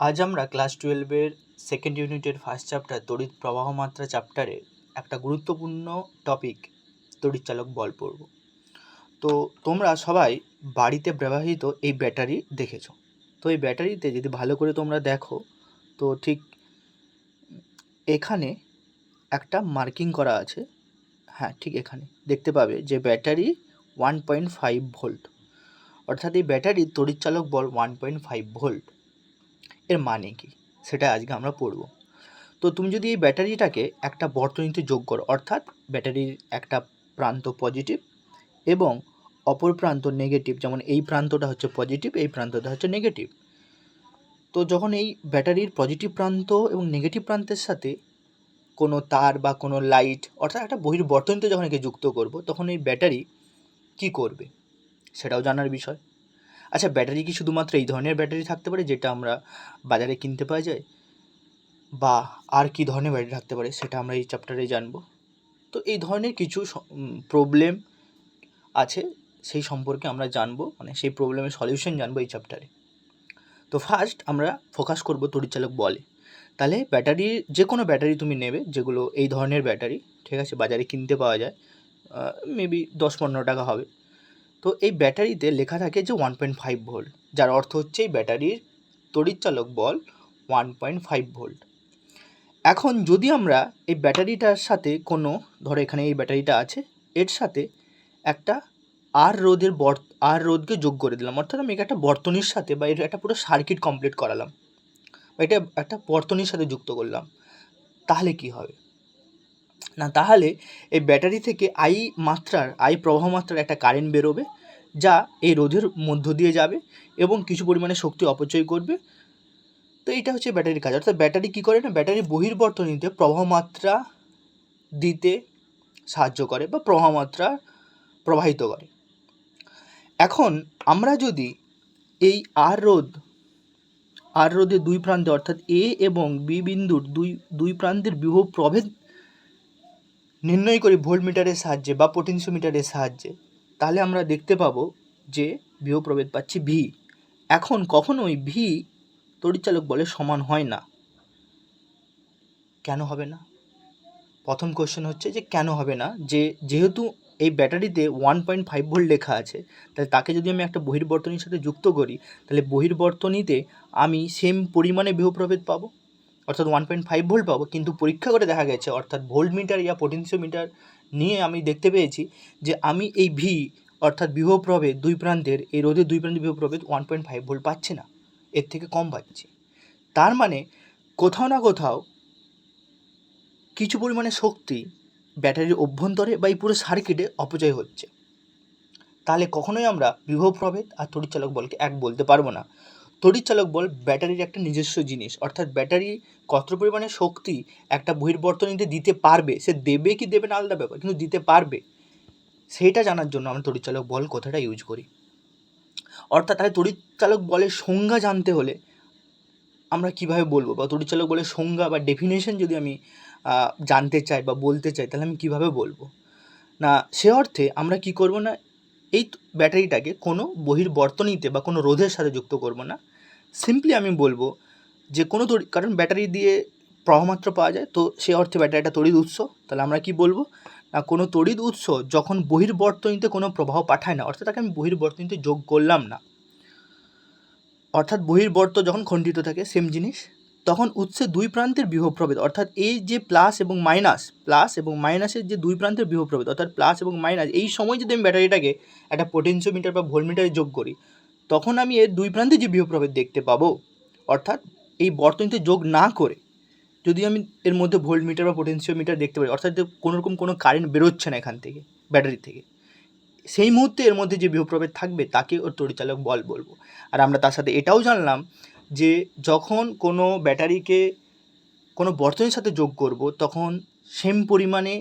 আজ আমরা class 12-এর second ইউনিটের ফার্স্ট চ্যাপ্টার তড়িৎ প্রবাহ মাত্রা চ্যাপ্টারের একটা গুরুত্বপূর্ণ টপিক তড়িৎচালক বল পড়ব। তো তোমরা সবাই বাড়িতে ব্যবহৃত এই ব্যাটারি দেখেছো। তো এই ব্যাটারিতে যদি ভালো করে তোমরা দেখো তো ঠিক এখানে একটা মার্কিং করা আছে। হ্যাঁ, ঠিক এখানে দেখতে পাবে যে ব্যাটারি 1.5 ভোল্ট, অর্থাৎ এই ব্যাটারির তড়িৎচালক বল 1.5 ভোল্ট। এর মানে কি সেটা আজকে আমরা পড়ব। তো তুমি যদি এই ব্যাটারিটাকে একটা বর্তনীতে যোগ করো, অর্থাৎ ব্যাটারির একটা প্রান্ত পজিটিভ এবং অপর প্রান্ত নেগেটিভ, যেমন এই প্রান্তটা হচ্ছে পজিটিভ, এই প্রান্তটা হচ্ছে নেগেটিভ। তো যখন এই ব্যাটারির পজিটিভ প্রান্ত এবং নেগেটিভ প্রান্তের সাথে কোনো তার বা কোনো লাইট, অর্থাৎ একটা বহির্বর্তনীতে যখন একে যুক্ত করব, তখন এই ব্যাটারি কি করবে সেটাও জানার বিষয়। আচ্ছা, ব্যাটারি কি শুধুমাত্র এই ধরনের ব্যাটারি থাকতে পারে যেটা আমরা বাজারে কিনতে পাওয়া যায়, বা আর কি ধরনের ব্যাটারি থাকতে পারে সেটা আমরা এই চ্যাপ্টারে জানব। তো এই ধরনের কিছু প্রবলেম আছে, সেই সম্পর্কে আমরা জানবো, মানে সেই প্রবলেমের সলিউশন জানবো এই চ্যাপ্টারে। তো ফার্স্ট আমরা ফোকাস করব তড়িৎচালক বলে। তাহলে ব্যাটারি, যে কোনো ব্যাটারি তুমি নেবে যেগুলো এই ধরনের ব্যাটারি, ঠিক আছে, বাজারে কিনতে পাওয়া যায়, মেবি 10-15 টাকা হবে। তো এই ব্যাটারিতে লেখা থাকে যে 1.5 ভোল্ট, যার অর্থ হচ্ছে এই ব্যাটারির তড়িৎচালক বল 1.5 ভোল্ট। এখন যদি আমরা এই ব্যাটারিটার সাথে কোনো, ধরো এখানে এই ব্যাটারিটা আছে, এর সাথে একটা আর রোধকে যোগ করে দিলাম, অর্থাৎ আমি একটা বর্তনীর সাথে বা এর একটা পুরো সার্কিট কমপ্লিট করালাম, বা এটা একটা বর্তনীর সাথে যুক্ত করলাম, তাহলে কি হবে না, তাহলে এই ব্যাটারি থেকে আই প্রবাহ মাত্রার একটা কারেন্ট বেরোবে, যা এই রোধের মধ্য দিয়ে যাবে এবং কিছু পরিমাণে শক্তি অপচয় করবে। তো এইটা হচ্ছে ব্যাটারির কাজ। অর্থাৎ ব্যাটারি কী করে না, ব্যাটারি বহির্বর্তনীতে প্রবাহ মাত্রা দিতে সাহায্য করে বা প্রবাহ মাত্রা প্রবাহিত করে। এখন আমরা যদি এই আর রোধের দুই প্রান্তে, অর্থাৎ এ এবং বি বিন্দুর দুই প্রান্তের বিভব প্রভেদ নির্ণয় করি ভোল্টমিটারের সাহায্যে বা পোটেনশিওমিটারের সাহায্যে, তাহলে আমরা দেখতে পাবো যে বিভব প্রভেদ পাচ্ছি ভি। এখন কখনোই ভি তড়িৎচালক বলের সমান হয় না। কেন হবে না? প্রথম কোশ্চেন হচ্ছে যে কেন হবে না, যেহেতু এই ব্যাটারিতে 1.5 ভোল্ট লেখা আছে, তাহলে তাকে যদি আমি একটা বহির্বর্তনীর সাথে যুক্ত করি, তাহলে বহির্বর্তনীতে আমি সেম পরিমাণে বিভব প্রভেদ পাবো, অর্থাৎ 1.5 ভোল্ট পাবো। কিন্তু পরীক্ষা করে দেখা গেছে, অর্থাৎ ভোল্টমিটার ইয়া পোটেনশিওমিটার নিয়ে আমি দেখতে পেয়েছি যে আমি এই ভি, অর্থাৎ বিভব প্রভেদ দুই প্রান্তের, এই রোধের দুই প্রান্তের বিভব প্রভেদ 1.5 ভোল্ট পাচ্ছি না, এর থেকে কম পাচ্ছি। তার মানে কোথাও না কোথাও কিছু পরিমাণে শক্তি ব্যাটারির অভ্যন্তরে বা এই পুরো সার্কিটে অপচয় হচ্ছে। তাহলে কখনোই আমরা বিভব প্রভেদ আর তড়িৎচালক বলকে এক বলতে পারবো না। তড়িৎচালক বল ব্যাটারির একটা নিজস্ব জিনিস, অর্থাৎ ব্যাটারি কত পরিমাণে শক্তি একটা বহির্বর্তনীতে দিতে পারবে, সে দেবে কি দেবে না আলাদা ব্যাপার, কিন্তু দিতে পারবে, সেইটা জানার জন্য আমরা তড়িৎচালক বল কথাটা ইউজ করি। অর্থাৎ তাহলে তড়িৎচালক বলের সংজ্ঞা জানতে হলে আমরা কিভাবে বলবো, বা তড়িৎচালক বলের সংজ্ঞা বা ডেফিনেশন যদি আমি জানতে চাই বা বলতে চাই, তাহলে আমি কিভাবে বলবো না, সে অর্থে আমরা কি করব না, এই ব্যাটারিটাকে কোনো বহির্বর্তনীতে বা কোনো রোধের সাথে যুক্ত করব না। সিম্পলি আমি বলবো যে কোনো কারণ ব্যাটারি দিয়ে প্রবাহমাত্রা পাওয়া যায়, তো সে অর্থে ব্যাটারিটা তড়িৎ উৎস। তাহলে আমরা কি বলবো না, কোনো তড়িৎ উৎস যখন বহির্বর্তনীতে কোনো প্রবাহ পাঠায় না, অর্থাৎ তাকে আমি বহির্বর্তনীতে যোগ করলাম না, অর্থাৎ বহির্বর্ত যখন খণ্ডিত থাকে সেম জিনিস, তখন উৎসের দুই প্রান্তের বিভব প্রভেদ, অর্থাৎ এই যে প্লাস এবং মাইনাসের যে দুই প্রান্তের বিভব প্রভেদ, অর্থাৎ প্লাস এবং মাইনাস, এই সময় যদি আমি ব্যাটারিটাকে একটা পোটেনশিওমিটার বা ভোল্টমিটারে যোগ করি, তখন আমি এর দুই প্রান্তে যে বিভব প্রভেদ দেখতে পাবো। অর্থাৎ এই বর্তনীতে যোগ না করে যদি আমি এর মধ্যে ভোল্টমিটার বা পোটেনশিওমিটার দেখতে পাই, অর্থাৎ কোনোরকম কোনো কারেন্ট বেরোচ্ছে না এখান থেকে, ব্যাটারি থেকে, সেই মুহূর্তে এর মধ্যে যে বিভব প্রভেদ থাকবে তাকে ওর তড়িৎচালক বল বলবো। আর আমরা তার সাথে এটাও জানলাম যে যখন কোনো ব্যাটারিকে কোনো বর্তনীর সাথে যোগ করব, তখন সেম পরিমাণে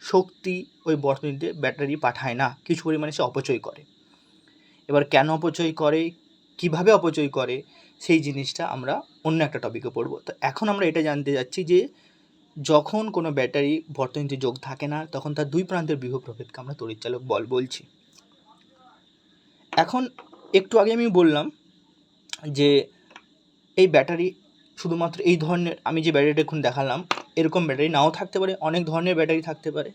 শক্তি ওই বর্তনীতে ব্যাটারি পাঠায় না, কিছু পরিমাণে সে অপচয় করে। এবার কেন অপচয় করে, কিভাবে অপচয় করে, সেই জিনিসটা আমরা অন্য একটা টপিকে পড়ব। তো এখন আমরা এটা জানতে যাচ্ছি যে যখন কোনো ব্যাটারি বর্তনীতে যোগ থাকে না, তখন তার দুই প্রান্তের বিভব প্রভেদকে আমরা তড়িৎচালক বল বলছি। এখন একটু আগে আমি বললাম যে এই ব্যাটারি শুধুমাত্র এই ধরনের আমি যে ব্যাটারিটা এখন দেখালাম এরকম ব্যাটারি নাও থাকতে পারে, অনেক ধরনের ব্যাটারি থাকতে পারে।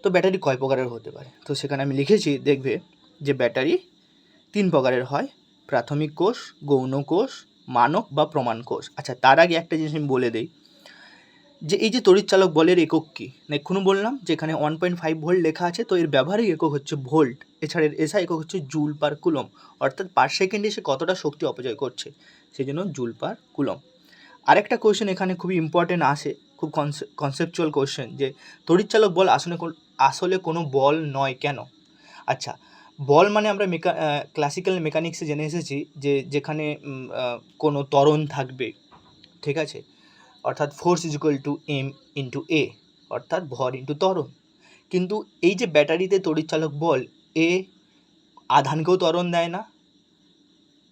তো ব্যাটারি কয় প্রকারের হতে পারে? তো সেখানে আমি লিখেছি, দেখবে যে ব্যাটারি 3 প্রকারের হয়: প্রাথমিক কোষ, গৌণ কোষ, মানক বা প্রমাণ কোষ। আচ্ছা, তার আগে একটা জিনিস আমি বলে দিই যে এই যে তড়িৎচালক বলের একক কী, এক্ষুনি বললাম যে এখানে 1.5 ভোল্ট লেখা আছে, তো এর ব্যবহারিক একক হচ্ছে ভোল্ট। এছাড়া এর এসআই একক হচ্ছে জুল পার কুলম, অর্থাৎ পার সেকেন্ডে সে কতটা শক্তি অপচয় করছে, সেই জন্য জুল পার কুলম। আরেকটা কোয়েশ্চেন এখানে খুবই ইম্পর্টেন্ট আসে, খুব কনসেপচুয়াল কোয়েশ্চেন, যে তড়িৎচালক বল আসলে কোনো বল নয় কেন? আচ্ছা, বল মানে আমরা ক্লাসিক্যাল মেকানিক্সে জেনে এসেছি যে যেখানে কোনো ত্বরণ থাকবে, ঠিক আছে, অর্থাৎ force is equal to M into A, অর্থাৎ ভর ইন্টু ত্বরণ। কিন্তু এই যে ব্যাটারিতে তড়িৎচালক বল, এ আধানকেও ত্বরণ দেয় না,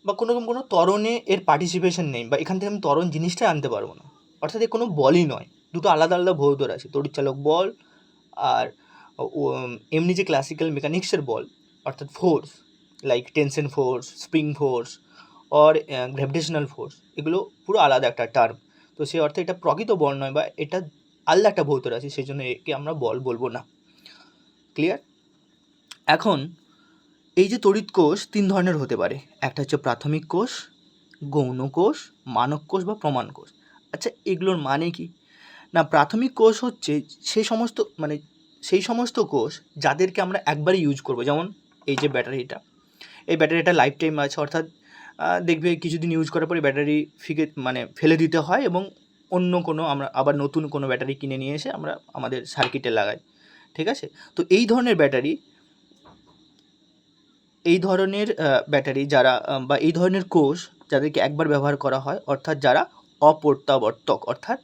বা কোনো ত্বরণে এর পার্টিসিপেশন নেই, বা এখান থেকে আমি ত্বরণ জিনিসটাই আনতে পারবো না, অর্থাৎ এ কোনো বলই নয়। দুটো আলাদা আলাদা ভৌত রাশি, তড়িৎচালক বল আর এমনি যে ক্লাসিক্যাল মেকানিক্সের বল, অর্থাৎ force like tension force, spring force or gravitational force, এগুলো পুরো আলাদা একটা টার্ম। তো সেই অর্থে এটা প্রকৃত বল নয়, বা এটা আলাদা একটা ভৌত রাশি, সেই জন্য একে আমরা বল বলবো না। ক্লিয়ার? এখন এই যে তড়িৎ কোষ 3 ধরনের হতে পারে, একটা হচ্ছে প্রাথমিক কোষ, গৌণ কোষ, মানক কোষ বা প্রমাণ কোষ। আচ্ছা, এগুলোর মানে কি? না, প্রাথমিক কোষ হচ্ছে সেই সমস্ত কোষ যাদেরকে আমরা একবারই ইউজ করব। যেমন এই যে ব্যাটারিটা, এই ব্যাটারিটা লাইফ টাইম আছে, অর্থাৎ দেখবে কিছুদিন ইউজ করার পরে ব্যাটারি ফেলে দিতে হয়, এবং অন্য কোনো আমরা আবার নতুন কোনো ব্যাটারি কিনে নিয়ে এসে আমরা আমাদের সার্কিটে লাগাই, ঠিক আছে? তো এই ধরনের ব্যাটারি যারা বা এই ধরনের কোষ যাদেরকে একবার ব্যবহার করা হয়, অর্থাৎ যারা অপ্রত্যাবর্তক, অর্থাৎ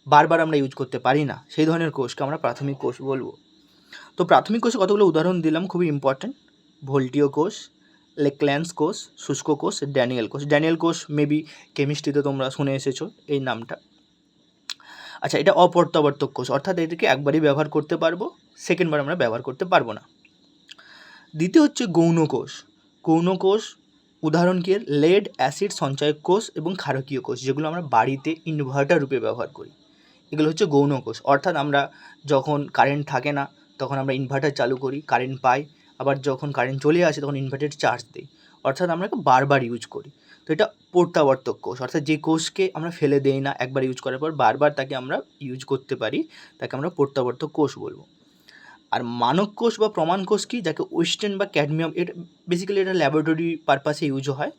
বারবার আমরা ইউজ করতে পারি না, সেই ধরনের কোষকে আমরা প্রাথমিক কোষ বলবো। তো প্রাথমিক কোষে কতগুলো উদাহরণ দিলাম, খুবই ইম্পর্ট্যান্ট: ভোল্টীয় কোষ, লেকল্যান্স কোষ, শুষ্ক কোষ, ড্যানিয়েল কোষ। ড্যানিয়েল কোষ মেবি কেমিস্ট্রিতে তোমরা শুনে এসেছো এই নামটা। আচ্ছা, এটা অপ্রত্যাবর্তক কোষ, অর্থাৎ এটাকে একবারই ব্যবহার করতে পারবো, সেকেন্ডবার আমরা ব্যবহার করতে পারবো না। দ্বিতীয় হচ্ছে গৌণ কোষ। গৌণ কোষ উদাহরণ কি? লেড অ্যাসিড সঞ্চয়ক কোষ এবং ক্ষারকীয় কোষ, যেগুলো আমরা বাড়িতে ইনভার্টার রূপে ব্যবহার করি, এগুলো হচ্ছে গৌণ কোষ। অর্থাৎ আমরা যখন কারেন্ট থাকে না তখন আমরা ইনভার্টার চালু করি, কারেন্ট পাই, আবার যখন কারেন্ট চলে আসে তখন ইনভার্টার চার্জ দিই, অর্থাৎ আমরা বারবার ইউজ করি। তো এটা প্রত্যাবর্তক কোষ, অর্থাৎ যে কোষকে আমরা ফেলে দেই না, একবার ইউজ করার পর বারবার তাকে আমরা ইউজ করতে পারি, তাকে আমরা প্রত্যাবর্তক কোষ বলবো। আর মানক কোষ বা প্রমাণ কোষ কি? যাকে ওয়েস্টার্ন বা ক্যাডমিয়াম, এটা বেসিক্যালি এটা ল্যাবরেটরি পারপাসে ইউজ হয়,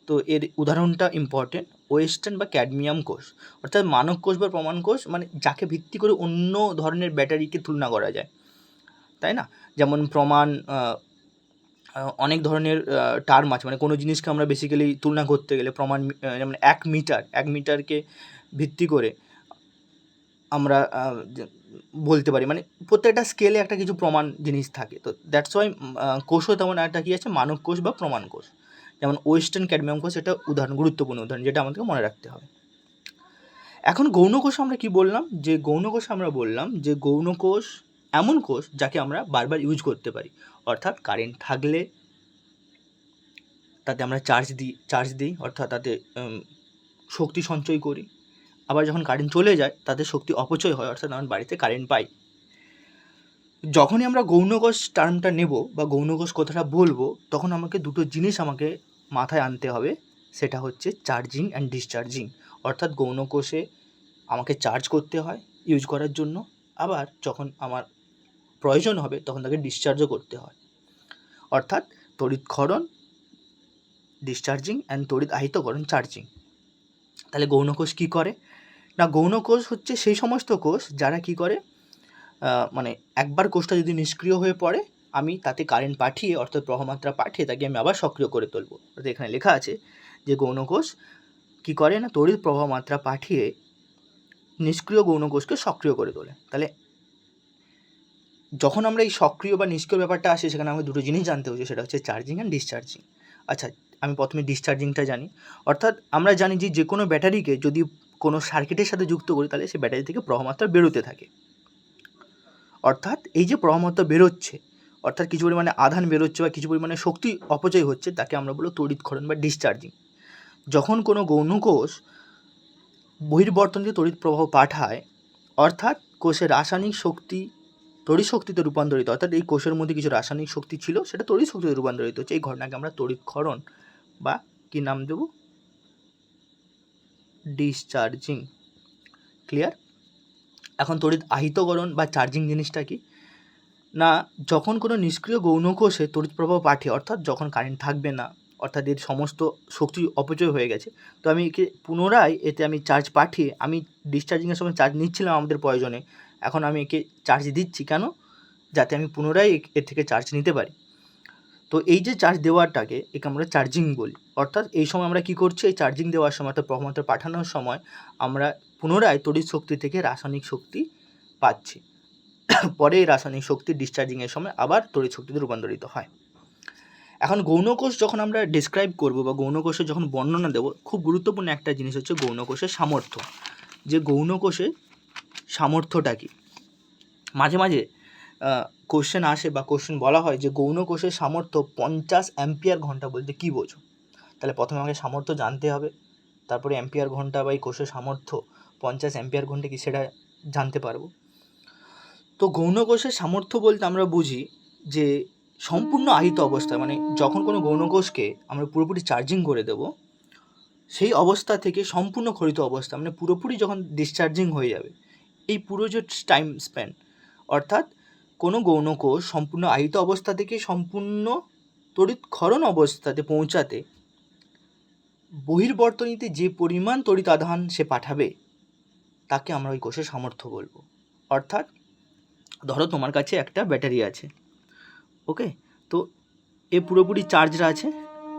তো এর উদাহরণটা ইম্পর্টেন্ট, ওয়েস্টার্ন বা ক্যাডমিয়াম কোষ। অর্থাৎ মানক কোষ বা প্রমাণ কোষ মানে যাকে ভিত্তি করে অন্য ধরনের ব্যাটারিকে তুলনা করা যায়, তাই না? যেমন প্রমাণ, অনেক ধরনের টার্ম আছে, মানে কোনো জিনিসকে আমরা বেসিক্যালি তুলনা করতে গেলে প্রমাণ, যেমন 1 মিটারকে ভিত্তি করে আমরা বলতে পারি, মানে প্রত্যেকটা স্কেলে একটা কিছু প্রমাণ জিনিস থাকে। তো দ্যাটস ওয়াই কোষও তেমন একটা কী আছে, মানক কোষ বা প্রমাণ কোষ। যেমন ওয়েস্টার্ন ক্যাডমিয়াম কোষ, এটা গুরুত্বপূর্ণ উদাহরণ, যেটা আমাদেরকে মনে রাখতে হবে। এখন গৌণ কোষ আমরা কি বললাম? যে গৌণ কোষ আমরা বললাম যে গৌণ কোষ এমন কোষ যাকে আমরা বারবার ইউজ করতে পারি, অর্থাৎ কারেন্ট থাকলে তাতে আমরা চার্জ দিই, অর্থাৎ তাতে শক্তি সঞ্চয় করি, আবার যখন কারেন্ট চলে যায় তাতে শক্তি অপচয় হয়, অর্থাৎ আমরা বাড়িতে কারেন্ট পাই। যখনই আমরা গৌণ কোষ টার্মটা নেব বা গৌণ কোষ কথাটা বলবো, তখন আমাকে দুটো জিনিস মাথায় আনতে হবে, সেটা হচ্ছে চার্জিং অ্যান্ড ডিসচার্জিং। অর্থাৎ গৌণ কোষে আমাকে চার্জ করতে হয় ইউজ করার জন্য, আবার যখন আমার প্রয়োজন হবে তখন তাকে ডিসচার্জও করতে হয়, অর্থাৎ তড়িৎক্ষরণ ডিসচার্জিং অ্যান্ড তড়িৎ আহিতকরণ চার্জিং। তাহলে গৌণ কোষ কী করে? না, গৌণ কোষ হচ্ছে সেই সমস্ত কোষ যারা কী করে, মানে একবার কোষটা যদি নিষ্ক্রিয় হয়ে পড়ে, আমি তাতে কারেন্ট পাঠিয়ে, অর্থাৎ প্রবাহমাত্রা পাঠিয়ে তাকে আমি আবার সক্রিয় করে তুলব। অর্থাৎ এখানে লেখা আছে যে গৌণ কোষ কী করে না, তড়িৎ প্রবাহমাত্রা পাঠিয়ে নিষ্ক্রিয় গৌণ কোষকে সক্রিয় করে তোলে। তাহলে যখন আমরা এই সক্রিয় বা নিষ্ক্রিয় ব্যাপারটা আসে, সেখানে আমাকে দুটো জিনিস জানতে হচ্ছে, সেটা হচ্ছে চার্জিং অ্যান্ড ডিসচার্জিং। আচ্ছা, আমি প্রথমে ডিসচার্জিংটা জানি। অর্থাৎ আমরা জানি যে কোনো ব্যাটারিকে যদি কোনো সার্কিটের সাথে যুক্ত করি, তাহলে সেই ব্যাটারি থেকে প্রবাহমাত্রা বেরোতে থাকে। অর্থাৎ এই যে প্রবাহমাত্রা বেরোচ্ছে, অর্থাৎ কিছু পরিমাণে আধান বেরোচ্ছে বা কিছু পরিমাণে শক্তি অপচয় হচ্ছে, তাকে আমরা বলবো তড়িৎক্ষরণ বা ডিসচার্জিং। যখন কোনো গৌণ কোষ বহির্বর্তনীতে তড়িৎ প্রবাহ পাঠায়, অর্থাৎ কোষের রাসায়নিক শক্তি তড়িৎ শক্তিতে রূপান্তরিত, অর্থাৎ এই কোষের মধ্যে কিছু রাসায়নিক শক্তি ছিল সেটা তড়িৎ শক্তিতে রূপান্তরিত হচ্ছে, এই ঘটনাকে আমরা তড়িৎক্ষরণ বা কি নাম দেব, ডিসচার্জিং। ক্লিয়ার? এখন তড়িৎ আহিতকরণ বা চার্জিং জিনিসটা কি না, যখন কোনো নিষ্ক্রিয় গৌণ কোষে তড়িৎ প্রবাহ পাঠে, অর্থাৎ যখন কারেন্ট থাকবে না, অর্থাৎ এর সমস্ত শক্তি অপচয় হয়ে গেছে, তো আমি একে পুনরায় এতে আমি চার্জ পাঠিয়ে, আমি ডিসচার্জিংয়ের সময় চার্জ নিচ্ছিলাম আমাদের প্রয়োজনে, এখন আমি একে চার্জ দিচ্ছি কেন, যাতে আমি পুনরায় এর থেকে চার্জ নিতে পারি। তো এই যে চার্জ দেওয়াটাকে একে আমরা চার্জিং বলি, অর্থাৎ এই সময় আমরা কি করছি, এই চার্জিং দেওয়ার সময় অর্থাৎ প্রবাহমাত্রা পাঠানোর সময় আমরা পুনরায় তড়িৎ শক্তি থেকে রাসায়নিক শক্তি পাচ্ছি, পরে এই রাসায়নিক শক্তি ডিসচার্জিংয়ের সময় আবার তড়িৎ শক্তিতে রূপান্তরিত হয়। এখন গৌণকোষ যখন আমরা ডিসক্রাইব করব বা গৌণকোষের যখন বর্ণনা দেব, খুব গুরুত্বপূর্ণ একটা জিনিস হচ্ছে গৌণকোষের সামর্থ্য, যে গৌণকোষের সামর্থ্যটা কী। মাঝে মাঝে কোশ্চেন আসে বা কোশ্চেন বলা হয় যে গৌণকোষের সামর্থ্য 50 অ্যাম্পিয়ার ঘন্টা বলতে কী বোঝো? তাহলে প্রথমে আমাকে সামর্থ্য জানতে হবে, তারপরে অ্যাম্পিয়ার ঘন্টা বা এই কোষের সামর্থ্য 50 অ্যাম্পিয়ার ঘন্টা কি সেটা জানতে পারবো। তো গৌণকোষের সামর্থ্য বলতে আমরা বুঝি যে সম্পূর্ণ আহিত অবস্থায়, মানে যখন কোনো গৌণকোষকে আমরা পুরোপুরি চার্জিং করে দেব, সেই অবস্থা থেকে সম্পূর্ণ ক্ষরিত অবস্থা, মানে পুরোপুরি যখন ডিসচার্জিং হয়ে যাবে, এই পুরো যে টাইম স্প্যান, অর্থাৎ কোনো গৌণকোষ সম্পূর্ণ আহিত অবস্থা থেকে সম্পূর্ণ তড়িৎক্ষরণ অবস্থাতে পৌঁছাতে বহির্বর্তনীতে যে পরিমাণ তড়িৎ আধান সে পাঠাবে তাকে আমরা ওই কোষের সামর্থ্য বলবো। অর্থাৎ ধরো তোমার কাছে একটা ব্যাটারি আছে, ওকে, তো এ পুরোপুরি চার্জরা আছে,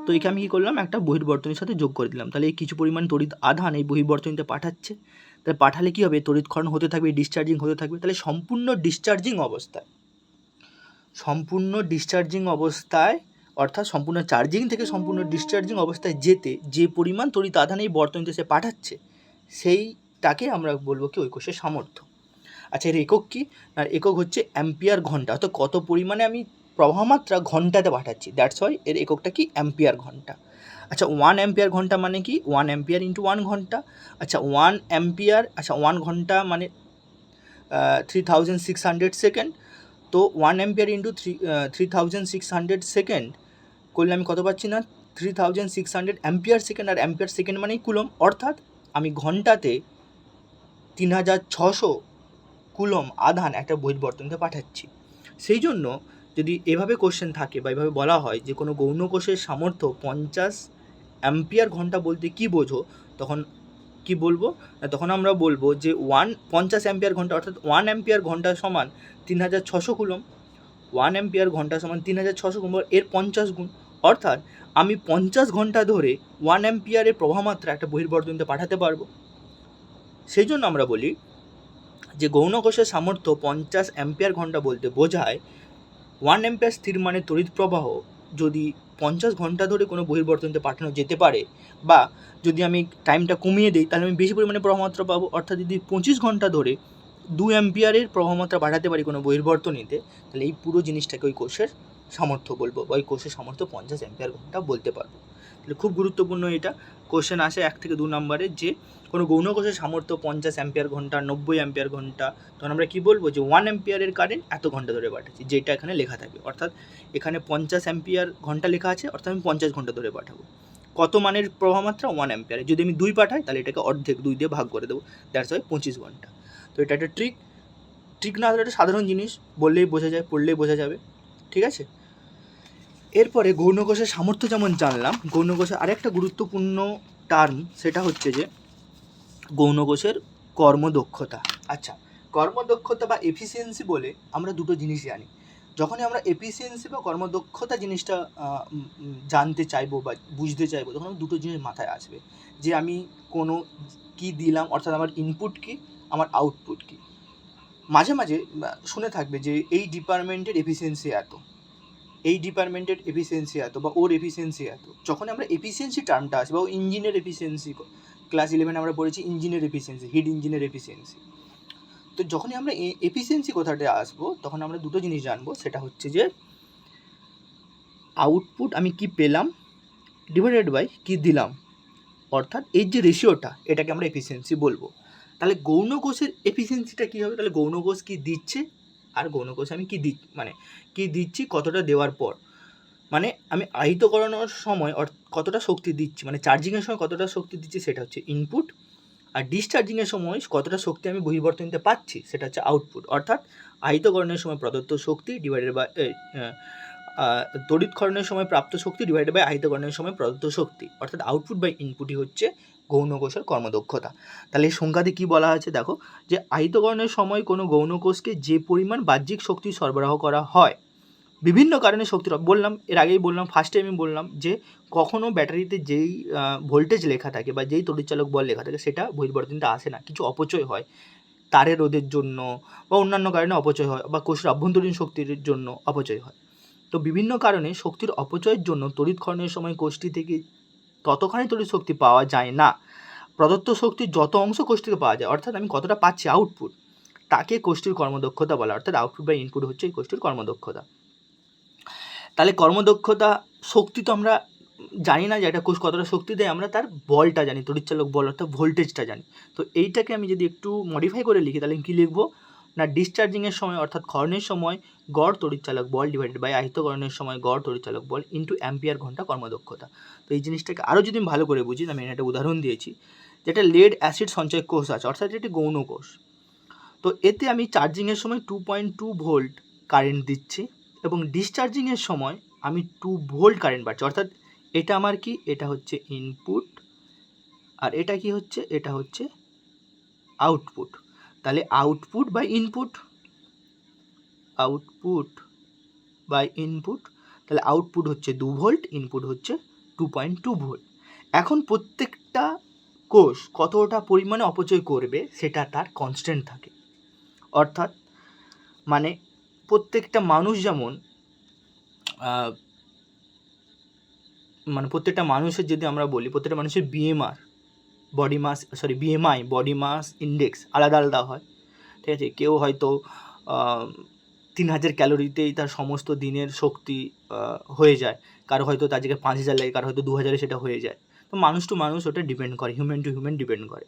তো একে আমি কী করলাম, একটা বহির্বর্তনীর সাথে যোগ করে দিলাম, তাহলে এই কিছু পরিমাণ তড়িৎ আধান এই বহির্বর্তনীতে পাঠাচ্ছে, তাহলে পাঠালে কী হবে, তড়িৎক্ষরণ হতে থাকবে, ডিসচার্জিং হতে থাকবে, তাহলে সম্পূর্ণ ডিসচার্জিং অবস্থায় অর্থাৎ সম্পূর্ণ চার্জিং থেকে সম্পূর্ণ ডিসচার্জিং অবস্থায় যেতে যে পরিমাণ তড়িৎ আধান এই বর্তনীতে সে পাঠাচ্ছে, সেইটাকে আমরা বলবো কি ওই কোষের সামর্থ্য। আচ্ছা, এর একক কী? আর একক হচ্ছে অ্যাম্পিয়ার ঘন্টা, অর্থাৎ কত পরিমাণে আমি প্রবাহমাত্রা ঘন্টাতে পাঠাচ্ছি, দ্যাটস ওয়াই এর এককটা কি অ্যাম্পিয়ার ঘন্টা। আচ্ছা, 1 অ্যাম্পিয়ার ঘন্টা মানে কি, 1 অ্যাম্পিয়ার ইন্টু 1 ঘন্টা। আচ্ছা 1 অ্যাম্পিয়ার, আচ্ছা 1 ঘন্টা মানে 3600 সেকেন্ড, তো 1 অ্যাম্পিয়ার ইন্টু 3600 সেকেন্ড করলে আমি কত পাচ্ছি না, 3600 অ্যাম্পিয়ার সেকেন্ড, আর অ্যাম্পিয়ার সেকেন্ড মানেই কুলম, অর্থাৎ আমি ঘন্টাতে 3600 কুলম আধান একটা বহির্বর্তনীতে পাঠাচ্ছি। সেই জন্য যদি এভাবে কোশ্চেন থাকে বা এভাবে বলা হয় যে কোনো গৌণকোষের সামর্থ্য 50 অ্যাম্পিয়ার ঘন্টা বলতে কী বোঝো, তখন কি বলবো, তখন আমরা বলবো যে 50 অ্যাম্পিয়ার ঘন্টা অর্থাৎ 1 অ্যাম্পিয়ার ঘন্টা সমান 3600 কুলম, 1 অ্যাম্পিয়ার ঘন্টা সমান 3600 কুলম, এর 50 গুণ, অর্থাৎ আমি 50 ঘন্টা ধরে 1 অ্যাম্পিয়ারের প্রবাহমাত্রা একটা বহির্বর্তনীতে পাঠাতে পারবো। সেই জন্য আমরা বলি যে গৌণকোষের সামর্থ্য 50 অ্যাম্পিয়ার ঘন্টা বলতে বোঝায় 1 অ্যাম্পিয়ার স্থির মানে তড়িৎ প্রবাহ যদি 50 ঘন্টা ধরে কোনো বহির্বর্তনীতে পাঠানো যেতে পারে, বা যদি আমি টাইমটা কমিয়ে দিই তাহলে আমি বেশি পরিমাণে প্রবাহমাত্রা পাবো, অর্থাৎ যদি 25 ঘন্টা ধরে 2 অ্যাম্পিয়ারের প্রবাহমাত্রা পাঠাতে পারি কোনো বহির্বর্তনীতে, তাহলে এই পুরো জিনিসটাকে ওই কোষের সামর্থ্য বলবো, বা ওই কোষের সামর্থ্য 50 অ্যাম্পিয়ার ঘন্টা বলতে পারবো। তাহলে খুব গুরুত্বপূর্ণ এটা, কোশ্চেন আসে 1 থেকে 2 নম্বরে যে কোনো গৌণকোষের সামর্থ্য 50 অ্যাম্পিয়ার ঘন্টা, 90 অ্যাম্পিয়ার ঘন্টা, তখন আমরা কী বলবো যে 1 অ্যাম্পিয়ারের কারেন্ট এত ঘন্টা ধরে পাঠাচ্ছি, যেটা এখানে লেখা থাকবে, অর্থাৎ এখানে 50 অ্যাম্পিয়ার ঘন্টা লেখা আছে, অর্থাৎ আমি 50 ঘন্টা ধরে পাঠাবো। কত মানের প্রবাহমাত্রা, 1 অ্যাম্পিয়ারে, যদি আমি 2 পাঠাই তাহলে এটাকে অর্ধেক 2 দিয়ে ভাগ করে দেবো, দ্যাটস ওয়াই 25 ঘন্টা। তো এটা একটা ট্রিক না হলে একটা সাধারণ জিনিস, বললেই বোঝা যায়, পড়লেই বোঝা যাবে, ঠিক আছে। এরপরে গৌণকোষের সামর্থ্য যেমন জানলাম, গৌণকোষের আরেকটা গুরুত্বপূর্ণ টার্ম সেটা হচ্ছে যে গৌণকোষের কর্মদক্ষতা। আচ্ছা, কর্মদক্ষতা বা এফিসিয়েন্সি বলে আমরা দুটো জিনিস জানি। যখনই আমরা এফিসিয়েন্সি বা কর্মদক্ষতা জিনিসটা জানতে চাইবো বা বুঝতে চাইবো, তখন দুটো জিনিস মাথায় আসবে, যে আমি কোনো কী দিলাম, অর্থাৎ আমার ইনপুট কী, আমার আউটপুট কী। মাঝে মাঝে শুনে থাকবে যে এই ডিপার্টমেন্টের এফিসিয়েন্সি এত, এই ডিপার্টমেন্টের এফিসিয়েন্সি এত, বা ওর এফিসিয়েন্সি এত। যখন আমরা এফিসিয়েন্সি টার্মটা আসে, বা ইঞ্জিনের এফিসিয়েন্সি, ক্লাস 11 আমরা পড়েছি ইঞ্জিনের এফিসিয়েন্সি, হিট ইঞ্জিনের এফিসিয়েন্সি। তো যখনই আমরা এফিসিয়েন্সি কথাটা আসবো, তখন আমরা দুটো জিনিস জানবো, সেটা হচ্ছে যে আউটপুট আমি কি পেলাম ডিভাইডেড বাই কি দিলাম, অর্থাৎ এর যে রেশিওটা এটাকে আমরা এফিসিয়েন্সি বলবো। তাহলে গৌণ কোষের এফিসিয়েন্সিটা কী হবে? তাহলে গৌণ কোষ কী দিচ্ছে আর গৌণ কোষে আমি কী দিচ্ছি কতটা দেওয়ার পর, মানে আমি আহিত করানোর সময় কতটা শক্তি দিচ্ছি, মানে চার্জিংয়ের সময় কতটা শক্তি দিচ্ছি সেটা হচ্ছে ইনপুট, আর ডিসচার্জিংয়ের সময় কতটা শক্তি আমি বহির্বর্তনীতে পাচ্ছি সেটা হচ্ছে আউটপুট। অর্থাৎ আহিতকরণের সময় প্রদত্ত শক্তি ডিভাইডেড বাই তড়িৎক্ষরণের সময় প্রাপ্ত শক্তি ডিভাইডেড বাই আহিতকরণের সময় প্রদত্ত শক্তি, অর্থাৎ আউটপুট বাই ইনপুটই হচ্ছে গৌণ কোষের কর্মদক্ষতা। তাহলে এই সংখ্যাতে কী বলা আছে দেখো, যে আহিতকরণের সময় কোনো গৌণ কোষকে যে পরিমাণ বাহ্যিক শক্তি সরবরাহ করা হয় বিভিন্ন কারণে শক্তির বললাম, এর আগেই বললাম, ফার্স্টে আমি বললাম যে কখনও ব্যাটারিতে যেই ভোল্টেজ লেখা থাকে বা যেই তড়িৎচালক বল লেখা থাকে সেটা বহির্বর্তনীতে আসে না, কিছু অপচয় হয় তারের রোধের জন্য বা অন্যান্য কারণে অপচয় হয় বা কোষের অভ্যন্তরীণ শক্তির জন্য অপচয় হয়। তো বিভিন্ন কারণে শক্তির অপচয়ের জন্য তড়িৎক্ষরণের সময় কোষটি থেকে ততখানি তড়িৎ শক্তি পাওয়া যায় না। প্রদত্ত শক্তির যত অংশ কোষ থেকে পাওয়া যায়, অর্থাৎ আমি কতটা পাচ্ছি আউটপুট, তাকে কোষটির কর্মদক্ষতা বলা, অর্থাৎ আউটপুট বা ইনপুট হচ্ছে এই কোষটির কর্মদক্ষতা। তাহলে কর্মদক্ষতা শক্তি তো আমরা জানি না যে একটা কোষ কতটা শক্তি দেয়, আমরা তার বলটা জানি, তড়িৎচালক বল অর্থাৎ ভোল্টেজটা জানি। তো এইটাকে আমি যদি একটু মডিফাই করে লিখি তাহলে কী লিখবো না, ডিসচার্জিংয়ের সময় অর্থাৎ ক্ষরণের সময় গড় তড়িৎচালক বল ডিভাইডেড বাই আহিতকরণের সময় গড় তড়িৎচালক বল ইন্টু অ্যাম্পিয়ার ঘন্টা কর্মদক্ষতা। তো এই জিনিসটাকে আরও যদি আমি ভালো করে বুঝি, আমি একটা উদাহরণ দিয়েছি, যেটা লেড অ্যাসিড সঞ্চয় কোষ আছে, অর্থাৎ এটি গৌণ কোষ। তো এতে আমি চার্জিংয়ের সময় 2.2 ভোল্ট কারেন্ট দিচ্ছি এবং ডিসচার্জিংয়ের সময় আমি 2 ভোল্ট কারেন্ট পাচ্ছি, অর্থাৎ এটা আমার কি, এটা হচ্ছে ইনপুট আর এটা কি হচ্ছে, এটা হচ্ছে আউটপুট। তাহলে আউটপুট বাই ইনপুট, তাহলে আউটপুট হচ্ছে 2 ভোল্ট, ইনপুট হচ্ছে 2.2 ভোল্ট। এখন প্রত্যেকটা কোষ কতটা পরিমাণে অপচয় করবে সেটা তার কনস্ট্যান্ট থাকে, অর্থাৎ মানে প্রত্যেকটা মানুষ যেমন মানে প্রত্যেকটা মানুষের যদি আমরা বলি, প্রত্যেকটা মানুষের বিএমআই বডি মাস ইন্ডেক্স আলাদা আলাদা হয়, ঠিক আছে। কেউ হয়তো 3000 ক্যালোরিতেই তার সমস্ত দিনের শক্তি হয়ে যায়, কারো হয়তো তার জায়গায় 5000 লাগে, কারো হয়তো 2000 সেটা হয়ে যায়। তো মানুষ টু মানুষ ওটা ডিপেন্ড করে, হিউম্যান টু হিউম্যান ডিপেন্ড করে।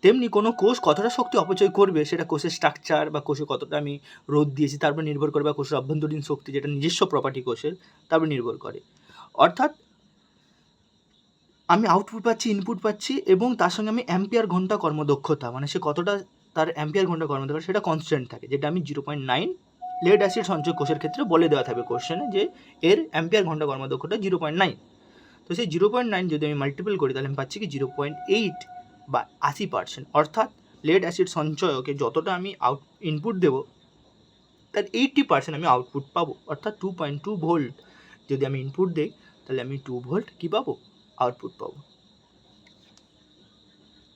তেমনি কোনো কোষ কতটা শক্তি অপচয় করবে সেটা কোষের স্ট্রাকচার বা কোষে কতটা আমি রোদ দিয়েছি তারপর নির্ভর করে, বা কোষের অভ্যন্তরীণ শক্তি যেটা নিজস্ব প্রপার্টি কোষের তারপর নির্ভর করে। অর্থাৎ আমি আউটপুট পাচ্ছি, ইনপুট পাচ্ছি এবং তার সঙ্গে আমি অ্যাম্পিয়ার ঘন্টা কর্মদক্ষতা, মানে সে কতটা তার অ্যাম্পিয়ার ঘন্টা কর্মদক্ষতা সেটা কনস্ট্যান্ট থাকে, যেটা আমি 0.9 লেড অ্যাসিড সঞ্চয় কোষের ক্ষেত্রে বলে দেওয়া থাকবে কোশ্চেনে যে এর অ্যাম্পিয়ার ঘন্টা কর্মদক্ষতা 0.9। তো সেই 0.9 যদি আমি মাল্টিপল করি তাহলে আমি পাচ্ছি কি 0.8 বা 80%, অর্থাৎ লেড অ্যাসিড সঞ্চয়কে যতটা আমি ইনপুট দেবো তার 80% আমি আউটপুট পাবো, অর্থাৎ 2.2 ভোল্ট যদি আমি ইনপুট দিই তাহলে আমি 2 ভোল্ট কী পাবো, আউটপুট পাবো।